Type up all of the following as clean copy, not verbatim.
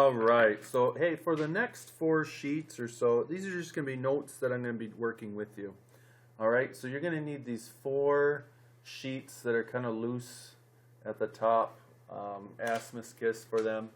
All right. So, hey, for the next 4 sheets or so, these are just going to be notes that I'm going to be working with you. All right. So you're going to need these 4 sheets that are kind of loose at the top. Ask Miss Kiss for them.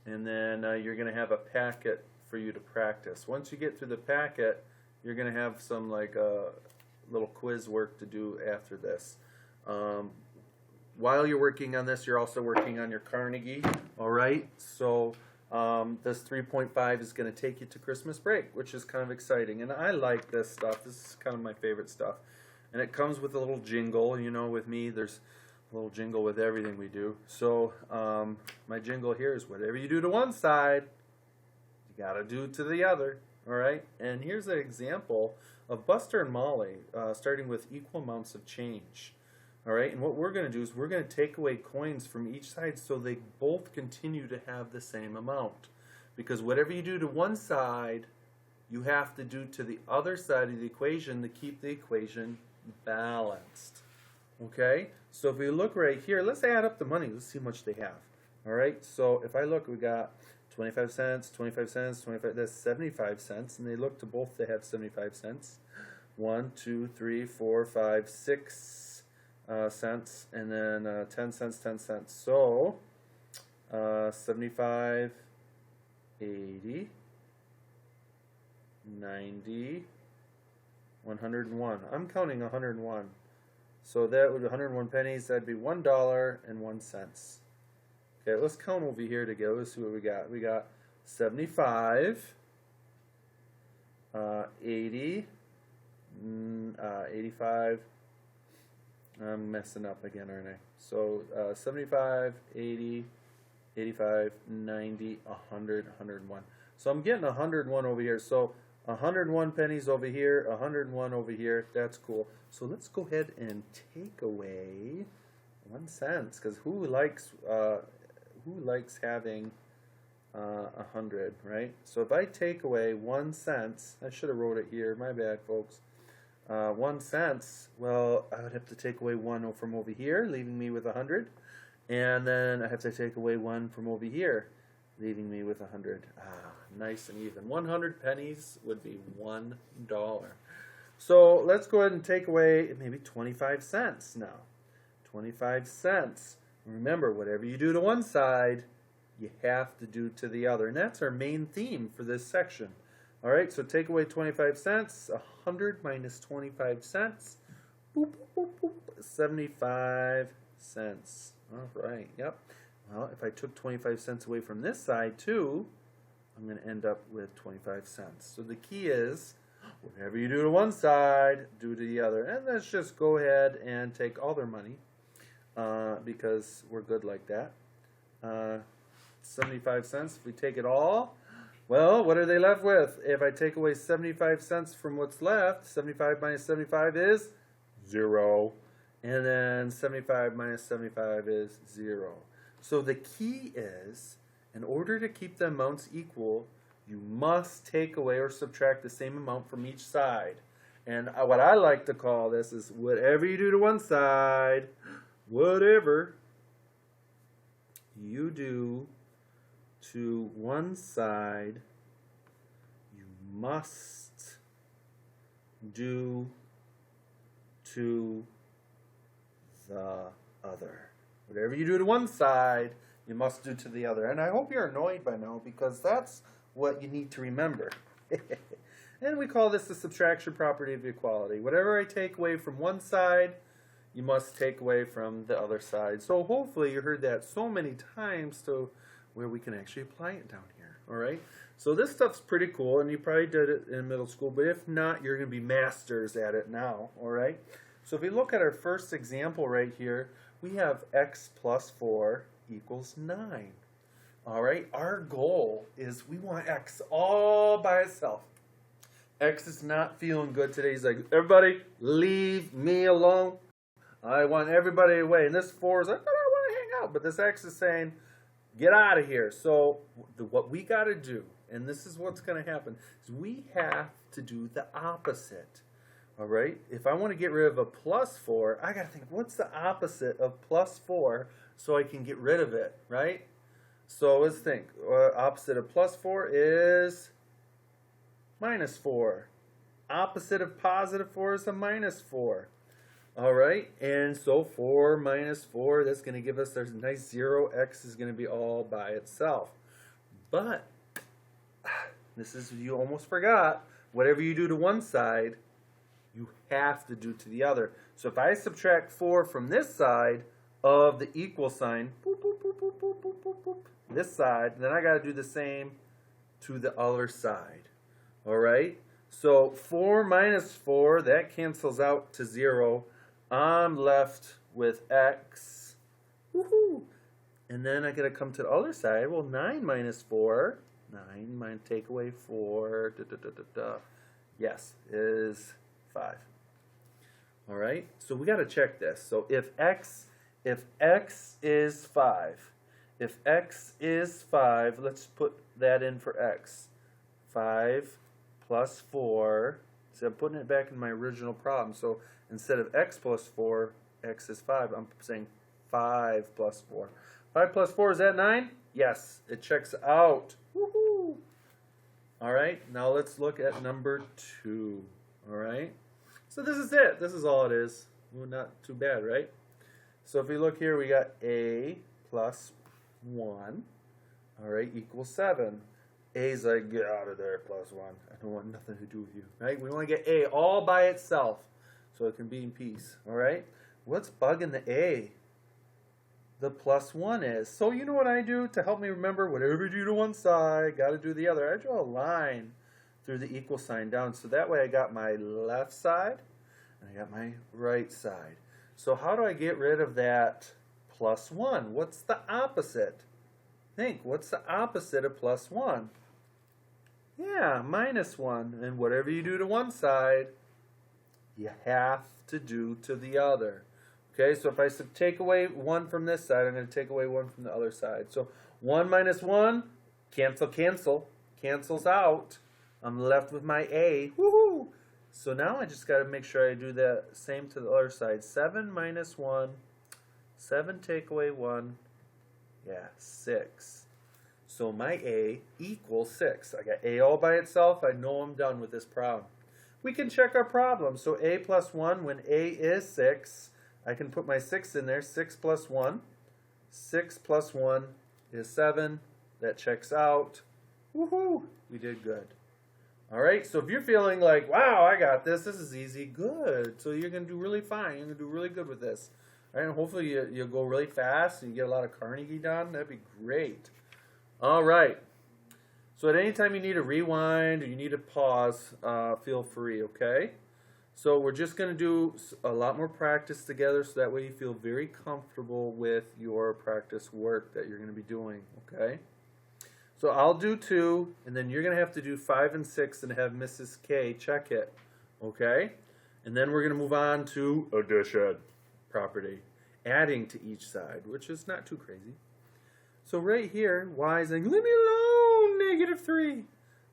And then you're going to have a packet for you to practice. Once you get through the packet, you're going to have some like little quiz work to do after this. While you're working on this, you're also working on your Carnegie. All right. So this 3.5 is going to take you to Christmas break, which is kind of exciting. And I like this stuff. This is kind of my favorite stuff. And it comes with a little jingle. You know, with me, there's a little jingle with everything we do. So my jingle here is whatever you do to one side, you got to do to the other. All right. And here's an example of Buster and Molly starting with equal amounts of change. All right, and what we're going to do is we're going to take away coins from each side so they both continue to have the same amount. Because whatever you do to one side, you have to do to the other side of the equation to keep the equation balanced. Okay, so if we look right here, let's add up the money. Let's see how much they have. All right, so if I look, we got 25 cents, 25 cents, 25, that's 75 cents, and they look to both to have 75 cents. 1, 2, 3, 4, 5, 6 cents, and then 10 cents, 10 cents. So 75, 80, 90, 101. I'm counting 101. So that would be 101 pennies. That'd be $1.01. Okay, let's count over here together. Let's see what we got. We got 75, 80, 85. I'm messing up again, aren't I? So 75, 80, 85, 90, 100, 101. So I'm getting 101 over here. So 101 pennies over here, 101 over here. That's cool. So let's go ahead and take away 1 cent, because who likes having 100, right? So if I take away 1 cent, I should have wrote it here. My bad, folks. 1 cent, well, I would have to take away 1 from over here, leaving me with 100. And then I have to take away 1 from over here, leaving me with 100. Nice and even. 100 pennies would be $1. So let's go ahead and take away maybe 25 cents now. 25 cents. Remember, whatever you do to one side, you have to do to the other. And that's our main theme for this section. All right, so take away 25 cents. 100 minus 25 cents. Boop, boop, boop, boop. 75 cents. All right, yep. Well, if I took 25 cents away from this side too, I'm going to end up with 25 cents. So the key is, whatever you do to one side, do to the other. And let's just go ahead and take all their money because we're good like that. 75 cents, if we take it all, well, what are they left with? If I take away 75 cents from what's left, 75 minus 75 is 0. And then 75 minus 75 is 0. So the key is, in order to keep the amounts equal, you must take away or subtract the same amount from each side. And what I like to call this is whatever you do to one side, whatever you do to one side, you must do to the other. Whatever you do to one side, you must do to the other. And I hope you're annoyed by now, because that's what you need to remember. And we call this the subtraction property of equality. Whatever I take away from one side, you must take away from the other side. So hopefully you heard that so many times to where we can actually apply it down here. All right. So this stuff's pretty cool, and you probably did it in middle school, but if not, you're going to be masters at it now. All right. So if we look at our first example right here, we have x plus 4 equals 9. All right. Our goal is we want x all by itself. X is not feeling good today. He's like, everybody, leave me alone. I want everybody away. And this 4 is like, but I want to hang out. But this X is saying, get out of here. So what we got to do, and this is what's going to happen, is we have to do the opposite. All right? If I want to get rid of a plus 4, I got to think, what's the opposite of plus 4 so I can get rid of it, right? So let's think. Opposite of plus 4 is minus 4. Opposite of positive 4 is a minus 4. All right, and so 4 minus 4, that's going to give us a nice 0. X is going to be all by itself. But, this is, you almost forgot, whatever you do to one side, you have to do to the other. So if I subtract 4 from this side of the equal sign, boop, boop, boop, boop, boop, boop, boop, boop, this side, then I got to do the same to the other side. All right, so 4 minus 4, that cancels out to 0. I'm left with x. Woohoo! And then I gotta come to the other side. Well, 9 minus 4. 9 minus take away 4. Yes, is 5. All right. So we gotta check this. So if x is 5, if x is 5, let's put that in for x. 5 plus 4. So I'm putting it back in my original problem. So instead of x plus 4, x is 5. I'm saying 5 plus 4. 5 plus 4, is that 9? Yes, it checks out. Woohoo! All right, now let's look at number 2. All right, so this is it. This is all it is. Well, not too bad, right? So if we look here, we got a plus 1, all right, equals 7. A's like, get out of there, plus 1. I don't want nothing to do with you, right? We want to get A all by itself so it can be in peace, all right? What's bugging the A? The plus 1 is. So you know what I do to help me remember whatever you do to one side, got to do the other. I draw a line through the equal sign down. So that way I got my left side and I got my right side. So how do I get rid of that plus 1? What's the opposite? Think, what's the opposite of plus 1? Yeah, minus 1. And whatever you do to one side, you have to do to the other. Okay, so if I take away 1 from this side, I'm going to take away 1 from the other side. So 1 minus 1, cancel, cancel. Cancels out. I'm left with my A. Woohoo! So now I just got to make sure I do the same to the other side. 7 minus 1. 7 take away 1. Yeah, 6. So my A equals 6. I got A all by itself. I know I'm done with this problem. We can check our problem. So A plus 1, when A is 6, I can put my 6 in there. 6 plus 1. 6 plus 1 is 7. That checks out. Woohoo! We did good. All right, so if you're feeling like, wow, I got this. This is easy. Good. So you're going to do really fine. You're going to do really good with this. All right, and hopefully you'll go really fast and you get a lot of Carnegie done. That'd be great. All right. So at any time you need a rewind or you need a pause, feel free, okay? So we're just going to do a lot more practice together so that way you feel very comfortable with your practice work that you're going to be doing, okay? So I'll do 2, and then you're going to have to do 5 and 6 and have Mrs. K check it, okay? And then we're going to move on to addition property, adding to each side, which is not too crazy. So right here, y is like, leave me alone, negative 3.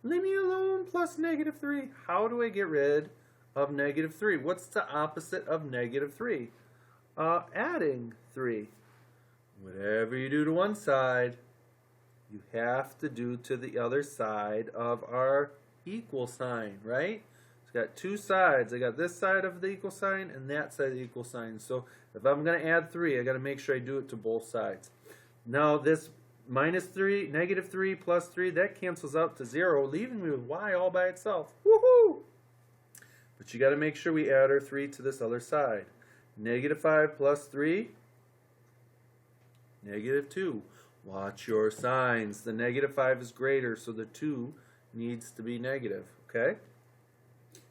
Leave me alone, plus negative 3. How do I get rid of negative 3? What's the opposite of negative 3? Adding 3. Whatever you do to one side, you have to do to the other side of our equal sign, right? It's got two sides. I got this side of the equal sign and that side of the equal sign. So if I'm going to add 3, I got to make sure I do it to both sides. Now this minus 3, negative 3 plus 3, that cancels out to 0, leaving me with y all by itself. Woohoo! But you got to make sure we add our 3 to this other side. Negative 5 plus 3, negative 2. Watch your signs. The negative 5 is greater, so the 2 needs to be negative, okay?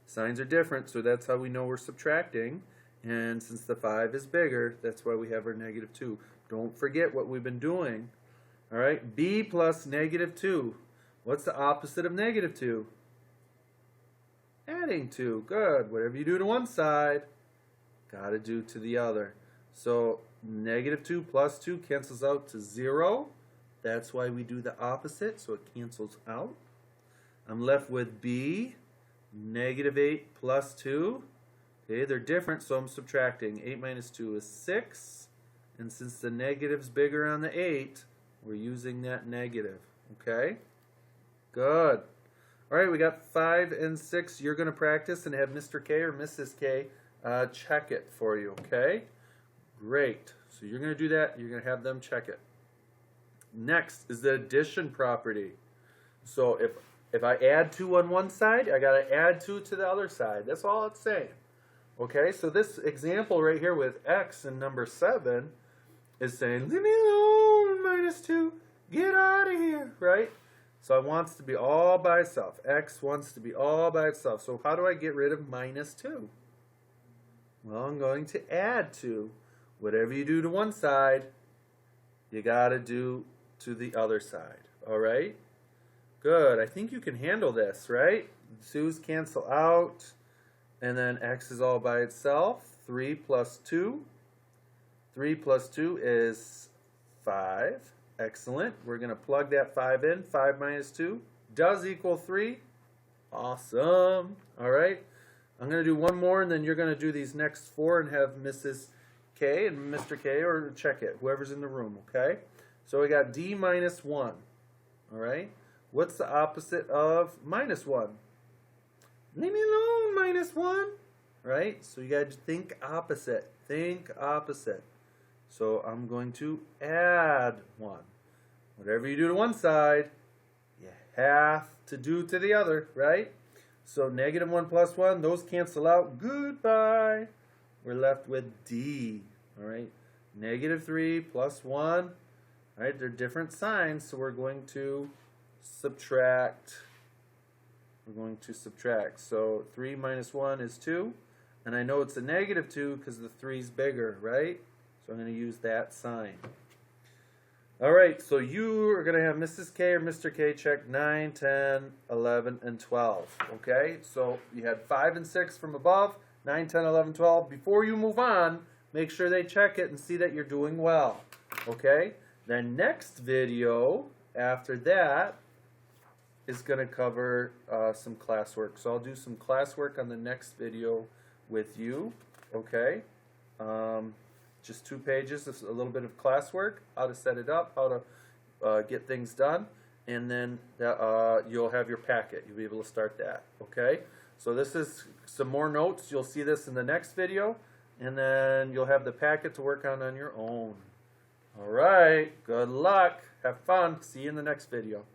Signs are different, so that's how we know we're subtracting. And since the 5 is bigger, that's why we have our negative 2. Don't forget what we've been doing. All right, b plus negative 2. What's the opposite of negative 2? Adding 2. Good. Whatever you do to one side, got to do to the other. So negative 2 plus 2 cancels out to 0. That's why we do the opposite, so it cancels out. I'm left with b, negative 8 plus 2. Okay, they're different, so I'm subtracting. 8 minus 2 is 6. And since the negative's bigger on the 8, We're using that negative. Okay? Good. All right, we got 5 and 6. You're going to practice and have Mr. K or Mrs. K check it for you. Okay? Great. So you're going to do that. You're going to have them check it. Next is the addition property. So if I add 2 on one side, I got to add 2 to the other side. That's all it's saying. Okay, so this example right here with x and number 7 is saying, leave me alone, -2, get out of here, right? So it wants to be all by itself. X wants to be all by itself. So how do I get rid of -2? Well, I'm going to add 2. Whatever you do to one side, you got to do to the other side. All right? Good. I think you can handle this, right? 2's cancel out. And then x is all by itself. 3 plus 2. 3 plus 2 is 5. Excellent. We're going to plug that 5 in. 5 minus 2 does equal 3. Awesome. All right. I'm going to do one more, and then you're going to do these next 4 and have Mrs. K and Mr. K, or check it, whoever's in the room, okay? So we got D minus 1. All right. What's the opposite of -1? Leave me alone, -1. Right? So you got to think opposite. Think opposite. So I'm going to add 1. Whatever you do to one side, you have to do to the other, right? So -1 plus 1, those cancel out. Goodbye. We're left with D. All right? -3 plus 1. All right? They're different signs, so we're going to subtract. We're going to subtract. So 3 minus 1 is 2. And I know it's a -2 because the 3 is bigger, right? So I'm going to use that sign. All right, so you are going to have Mrs. K or Mr. K check 9, 10, 11, and 12. Okay, so you had 5 and 6 from above, 9, 10, 11, 12. Before you move on, make sure they check it and see that you're doing well. Okay, the next video after that is going to cover some classwork. So I'll do some classwork on the next video with you. Okay. Just 2 pages, a little bit of classwork, how to set it up, how to get things done, and then you'll have your packet. You'll be able to start that, okay? So this is some more notes. You'll see this in the next video, and then you'll have the packet to work on your own. All right, good luck. Have fun. See you in the next video.